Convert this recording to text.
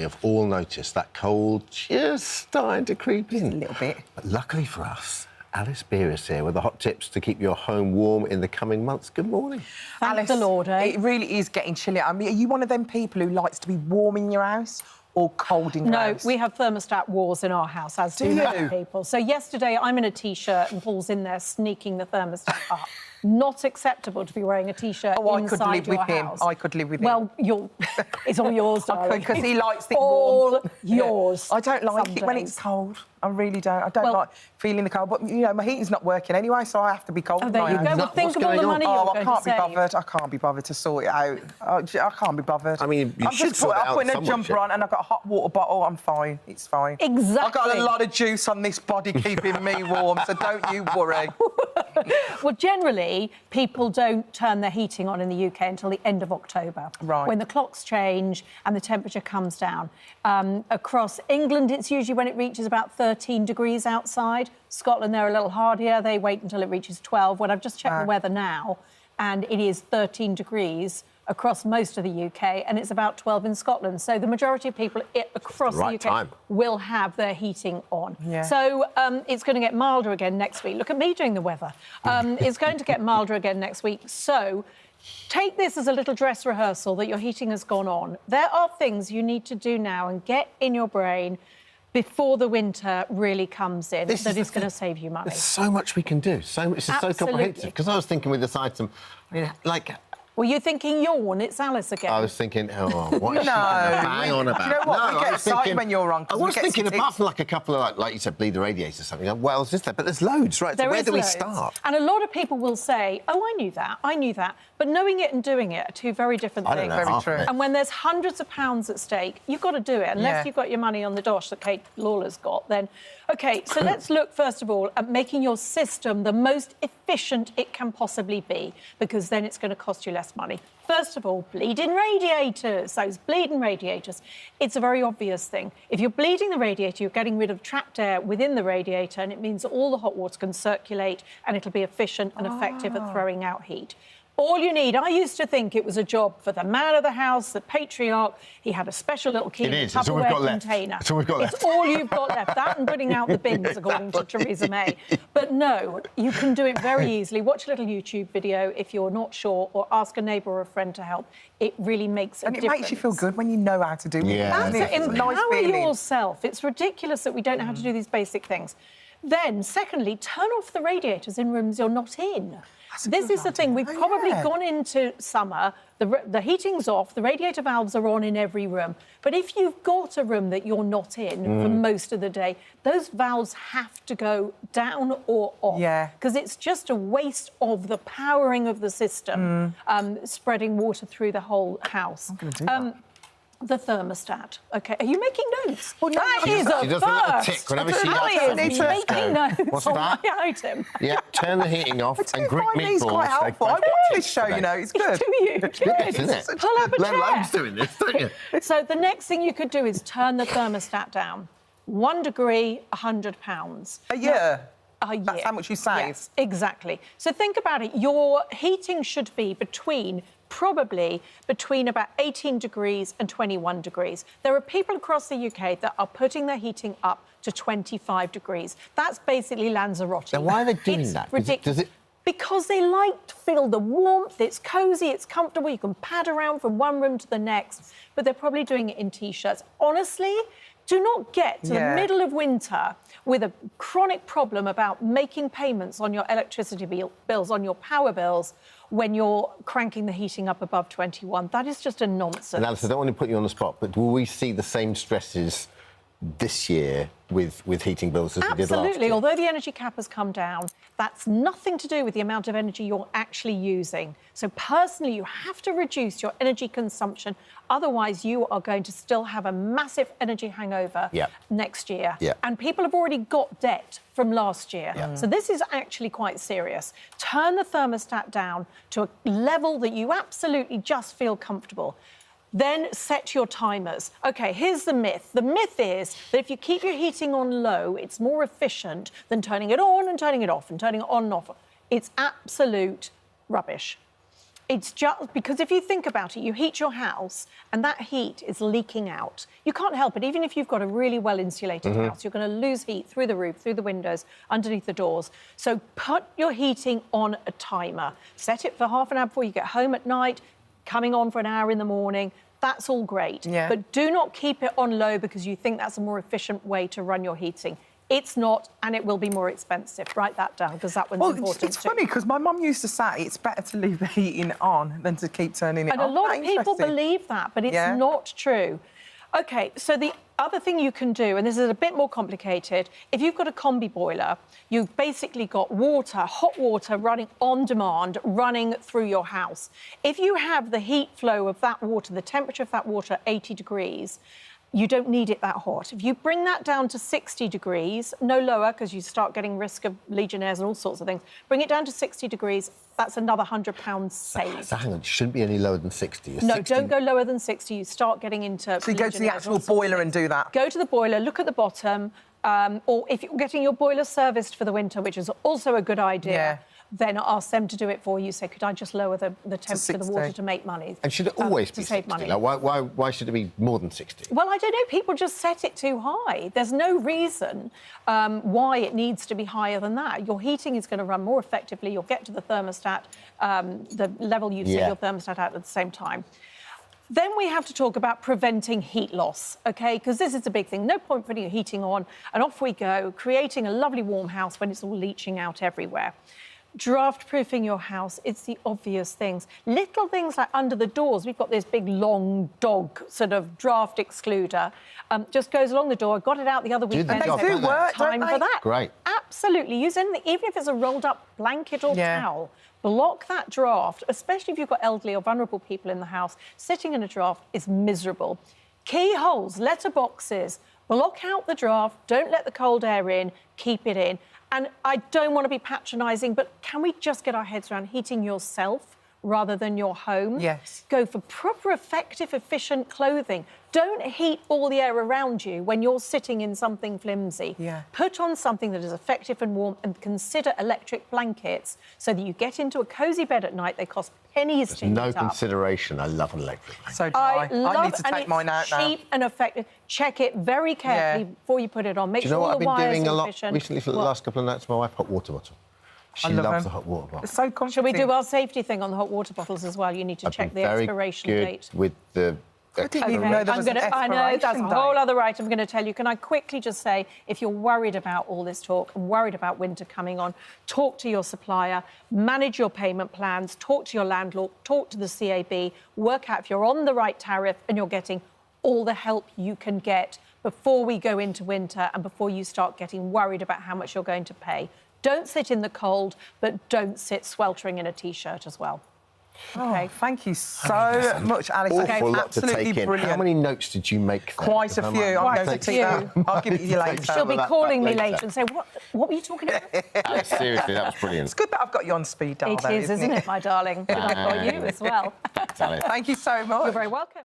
have all noticed that cold just starting to creep in. A little bit. But luckily for us, Alice Beer is here with the hot tips to keep your home warm in the coming months. Good morning. Thank the Lord, eh? It really is getting chilly. I mean, are you one of them people who likes to be warm in your house or cold in your house? No, we have thermostat wars in our house, as do many people. So yesterday, I'm in a T-shirt and Paul's in there sneaking the thermostat up. Not acceptable to be wearing a T-shirt inside your house. I could live with him. I could live with him. Well, it's all yours, darling. Because he likes it all warm. yours. Yeah. I don't like it when it's cold. I really don't. I don't like feeling the cold. But, you know, my heating's not working anyway, so I have to be cold. Oh, there you go. Well, think of all the money you're going to save. I can't be bothered. I can't be bothered to sort it out. I can't be bothered. I mean, you should sort it out. I'm putting a jumper on and I've got a hot water bottle. I'm fine. It's fine. Exactly. I've got a lot of juice on this body keeping me warm, so don't you worry. Well, generally, people don't turn their heating on in the UK until the end of October. Right. When the clocks change and the temperature comes down. Across England, it's usually when it reaches about 13 degrees outside. Scotland, they're a little hardier. They wait until it reaches 12. When I've just checked the weather now, and it is 13 degrees across most of the UK, and it's about 12 in Scotland. So the majority of people across the UK will have their heating on. Yeah. So it's going to get milder again next week. Look at me doing the weather. It's going to get milder again next week. So take this as a little dress rehearsal that your heating has gone on. There are things you need to do now and get in your brain before the winter really comes in that is going to save you money. There's so much we can do. So much. It's so comprehensive. Because I was thinking with this item, I mean, like... Were you thinking yawn? It's Alice again. I was thinking, oh, what is she bang on about? Do you know what? We get excited when you're on. I was thinking, apart from like a couple of, like you said, bleed the radiators or something, what else is there? But there's loads, right? So where do we start? And a lot of people will say, oh, I knew that. But knowing it and doing it are two very different things. Very true. And when there's hundreds of pounds at stake, you've got to do it. Unless you've got your money on the dosh that Kate Lawler's got, then... OK, so let's look, first of all, at making your system the most efficient it can possibly be, because then it's going to cost you less money. First of all, bleeding radiators. Those bleeding radiators. It's a very obvious thing. If you're bleeding the radiator, you're getting rid of trapped air within the radiator, and it means that all the hot water can circulate and it'll be efficient and effective at throwing out heat. All you need, I used to think it was a job for the man of the house, the patriarch. He had a special little key Tupperware container. That's all we've got left. It's all you've got left. That and putting out the bins, according to Theresa May. But no, you can do it very easily. Watch a little YouTube video if you're not sure, or ask a neighbour or a friend to help. It really makes a difference. And it makes you feel good when you know how to do it. Yeah. Empower yourself. It's ridiculous that we don't know how to do these basic things. Then, secondly, turn off the radiators in rooms you're not in. This is the thing. We've probably gone into summer, the heating's off, the radiator valves are on in every room. But if you've got a room that you're not in for most of the day, those valves have to go down or off. Yeah. Because it's just a waste of the powering of the system, spreading water through the whole house. I'm going to do that. The thermostat. OK, are you making notes? Well, no, that is a first. She does a little tick whenever she is making notes on my item. Yeah, turn the heating off and Greek meatballs. It's quite helpful. I watch this show, you know, it's good. Do you? Good. Isn't it? Pull up a chair. Len's doing this, don't you? So the next thing you could do is turn the thermostat down. 1 degree, £100. A year? A year. That's how much you save? Yes, exactly. So think about it. Your heating should be probably between about 18 degrees and 21 degrees. There are people across the UK that are putting their heating up to 25 degrees. That's basically Lanzarote. Then why are they doing that? Ridiculous. Because they like to feel the warmth, it's cosy, it's comfortable, you can pad around from one room to the next, but they're probably doing it in T-shirts. Honestly, do not get to the middle of winter with a chronic problem about making payments on your electricity bills, on your power bills, when you're cranking the heating up above 21. That is just a nonsense. And Alice, I don't want to put you on the spot, but will we see the same stresses this year with heating bills as we did last year? Absolutely. Although the energy cap has come down, that's nothing to do with the amount of energy you're actually using. So personally, you have to reduce your energy consumption. Otherwise, you are going to still have a massive energy hangover next year. And people have already got debt from last year. So this is actually quite serious. Turn the thermostat down to a level that you absolutely just feel comfortable. Then set your timers. OK, here's the myth. The myth is that if you keep your heating on low, it's more efficient than turning it on and turning it off and turning it on and off. It's absolute rubbish. It's just because if you think about it, you heat your house and that heat is leaking out. You can't help it. Even if you've got a really well-insulated house, you're going to lose heat through the roof, through the windows, underneath the doors. So put your heating on a timer. Set it for half an hour before you get home at night, coming on for an hour in the morning. That's all great. Yeah. But do not keep it on low because you think that's a more efficient way to run your heating. It's not, and it will be more expensive. Write that down, because that one's important it's funny, because my mum used to say it's better to leave the heating on than to keep turning it and off. And a lot of people believe that, but it's not true. OK, so the other thing you can do, and this is a bit more complicated, if you've got a combi boiler, you've basically got water, hot water running on demand, running through your house. If you have the heat flow of that water, the temperature of that water at 80 degrees, you don't need it that hot. If you bring that down to 60 degrees, no lower, because you start getting risk of Legionnaires and all sorts of things, bring it down to 60 degrees, that's another £100 saved. So hang on, it shouldn't be any lower than 60. No, 60... don't go lower than 60. You start getting into... So you go to the actual boiler and do that? Go to the boiler, look at the bottom, or if you're getting your boiler serviced for the winter, which is also a good idea, then ask them to do it for you. Say, could I just lower the temperature of the water to make money? And should it always be 60? Save money? Like, why should it be more than 60? Well, I don't know. People just set it too high. There's no reason why it needs to be higher than that. Your heating is going to run more effectively. You'll get to the thermostat, the level you've set your thermostat at the same time. Then we have to talk about preventing heat loss, OK? Because this is a big thing. No point putting your heating on and off we go, creating a lovely warm house when it's all leaching out everywhere. Draft-proofing your house, it's the obvious things. Little things like under the doors. We've got this big, long dog sort of draft excluder. Just goes along the door. I got it out the other weekend. And they do work, time for that. Great. Absolutely. Use anything, even if it's a rolled-up blanket or towel. Block that draft, especially if you've got elderly or vulnerable people in the house. Sitting in a draft is miserable. Keyholes, letterboxes, block out the draft. Don't let the cold air in. Keep it in. And I don't want to be patronising, but can we just get our heads around heating yourself rather than your home? Yes. Go for proper, effective, efficient clothing. Don't heat all the air around you when you're sitting in something flimsy. Yeah. Put on something that is effective and warm, and consider electric blankets so that you get into a cosy bed at night. They cost pennies to heat up. No consideration. I love an electric blanket. So do I. I need to take mine out now. Cheap and effective. Check it very carefully before you put it on. Make sure all the wires are efficient. Do you know what I've been doing a lot recently for the last couple of nights? My wife, hot water bottle. She loves the hot water bottle. It's so comforting. Shall we do our safety thing on the hot water bottles as well? You need to check the expiration date. With the... I didn't even know there was an expiration I know, that's a whole date. other item I'm going to tell you. Can I quickly just say, if you're worried about all this talk and worried about winter coming on, talk to your supplier, manage your payment plans, talk to your landlord, talk to the CAB, work out if you're on the right tariff and you're getting all the help you can get before we go into winter and before you start getting worried about how much you're going to pay. Don't sit in the cold, but don't sit sweltering in a T-shirt as well. Okay. Oh, thank you so much, Alice. Awful lot to Absolutely take in. brilliant. How many notes did you make there? Quite a few. I'm going to take that. I'll give it to you later. She'll be calling me later and say, what were you talking about? Seriously, that was brilliant. It's good that I've got you on speed dial, It is, isn't it, my darling? Good I've got you as well. Thank you so much. You're very welcome.